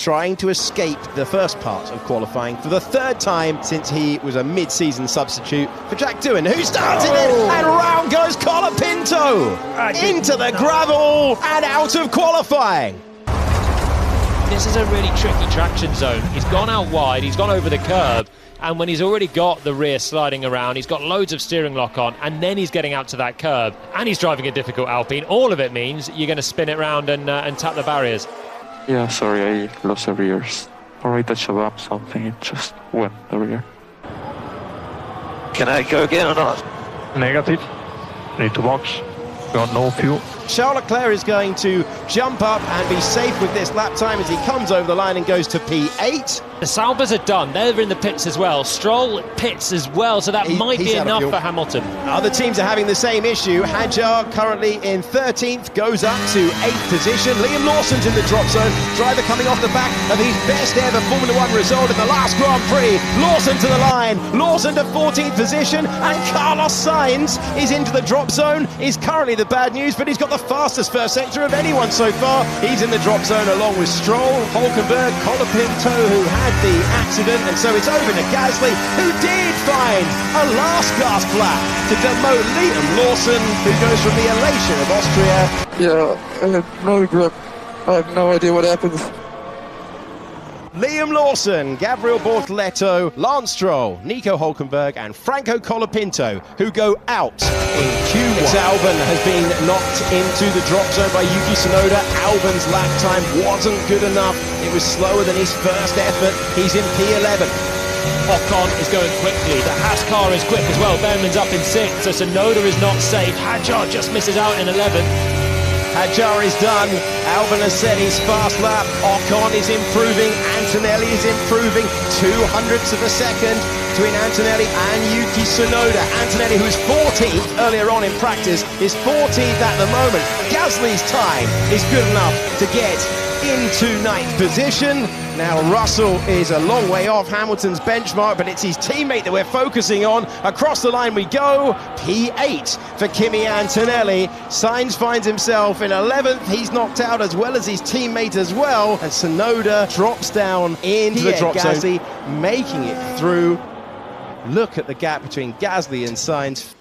trying to escape the first part of qualifying for the third time since he was a mid-season substitute for Jack Doohan, who started it, and round goes Colapinto into the gravel and out of qualifying. This is a really tricky traction zone. He's gone out wide, he's gone over the curb, and when he's already got the rear sliding around, he's got loads of steering lock on, and then he's getting out to that curb, and he's driving a difficult Alpine. All of it means you're going to spin it round and tap the barriers. Yeah, sorry, I lost the rears. Or I touched a bump, something, it just went the rear. Can I go again or not? Negative. Need to box. Got no fuel. Charles Leclerc is going to jump up and be safe with this lap time as he comes over the line and goes to P8. The Saubers are done. They're in the pits as well. Stroll pits as well, so that might be enough for Hamilton. Other teams are having the same issue. Hadjar currently in 13th, goes up to 8th position. Liam Lawson's in the drop zone. Driver coming off the back of his best ever Formula 1 result in the last Grand Prix. Lawson to the line. Lawson to 14th position. And Carlos Sainz is into the drop zone. Is currently the bad news, but he's got the fastest first sector of anyone so far. He's in the drop zone along with Stroll, Hulkenberg, Colapinto, who had the accident, and so it's over to Gasly, who did find a last gasp lap to demote Liam Lawson, who goes from the elation of Austria. Yeah, I have no grip. I have no idea what happened. Liam Lawson, Gabriel Bortoleto, Lance Stroll, Nico Hulkenberg and Franco Colapinto, who go out in Q1. Albon has been knocked into the drop zone by Yuki Tsunoda. Albon's lap time wasn't good enough. It was slower than his first effort. He's in P11. Ocon is going quickly. The Haas car is quick as well. Bowman's up in 6th, so Tsunoda is not safe. Hadjar just misses out in 11th. Hadjar is done. Albon has set his fast lap. Ocon is improving. Antonelli is improving. 200ths of a second between Antonelli and Yuki Tsunoda. Antonelli, who was 14th earlier on in practice, is 14th at the moment. Gasly's time is good enough to get into 9th position. Now Russell is a long way off Hamilton's benchmark, but it's his teammate that we're focusing on. Across the line we go. P8 for Kimi Antonelli. Sainz finds himself in 11th. He's knocked out as well as his teammate as well. And Tsunoda drops down into the drop zone, making it through. Look at the gap between Gasly and Sainz.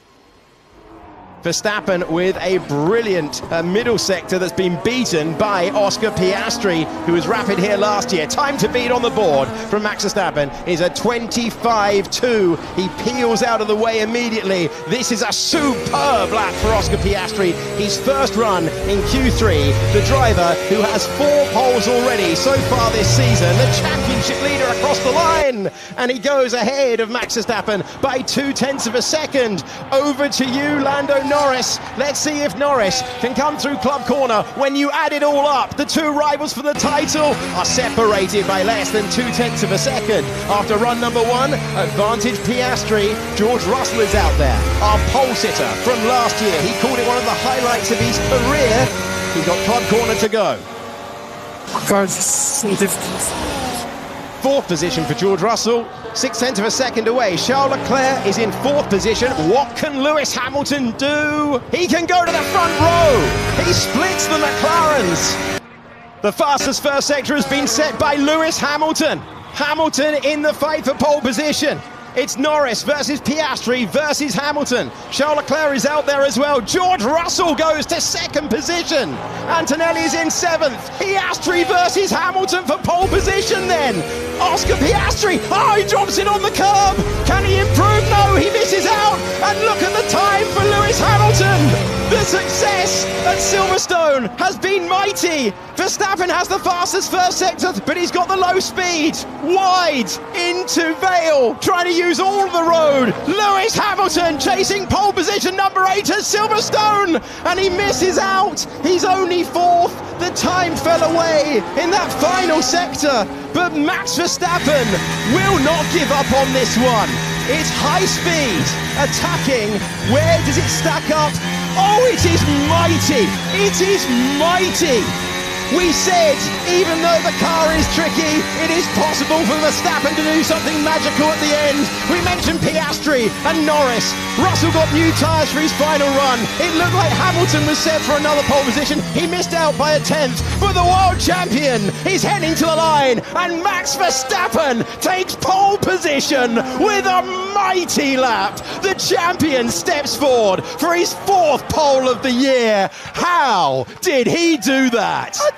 Verstappen with a brilliant middle sector that's been beaten by Oscar Piastri, who was rapid here last year. Time to beat on the board from Max Verstappen is a 25.2. He peels out of the way immediately. This is a superb lap for Oscar Piastri. His first run in Q3. The driver who has 4 poles already so far this season. The championship leader across the line. And he goes ahead of Max Verstappen by 0.2 of a second. Over to you, Lando Norris. Let's see if Norris can come through Club Corner. When you add it all up, the two rivals for the title are separated by less than 0.2 of a second. After run number 1, advantage Piastri. George Russell is out there, our pole sitter from last year. He called it one of the highlights of his career. He's got Club Corner to go. 4th position for George Russell, 0.6 of a second away. Charles Leclerc is in 4th position. What can Lewis Hamilton do? He can go to the front row. He splits the McLarens. The fastest first sector has been set by Lewis Hamilton. Hamilton in the fight for pole position. It's Norris versus Piastri versus Hamilton. Charles Leclerc is out there as well. George Russell goes to 2nd position. Antonelli is in 7th. Piastri versus Hamilton for pole position then. Oscar Piastri, he drops it on the curb. Can he improve? No, he misses out. And look at the time for Lewis Hamilton. The success at Silverstone has been mighty. Verstappen has the fastest first sector, but he's got the low speed. Wide into Vale, trying to use all the road. Lewis Hamilton chasing pole position number 8 at Silverstone, and he misses out. He's only 4th. The time fell away in that final sector, but Max Verstappen will not give up on this one. It's high speed, attacking. Where does it stack up? Oh, it is mighty. It is mighty. We said, even though the car is tricky, it is possible for Verstappen to do something magical at the end. We mentioned Piastri and Norris. Russell got new tyres for his final run. It looked like Hamilton was set for another pole position. He missed out by a 10th, but the world champion is heading to the line, and Max Verstappen takes pole position with a mighty lap. The champion steps forward for his 4th pole of the year. How did he do that? I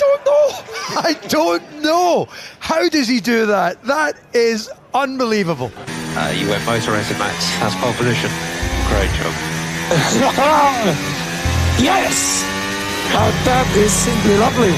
don't know. How does he do that? That is unbelievable. You went motor racing, Max. That's pole position. Great job. Yes! That is simply lovely.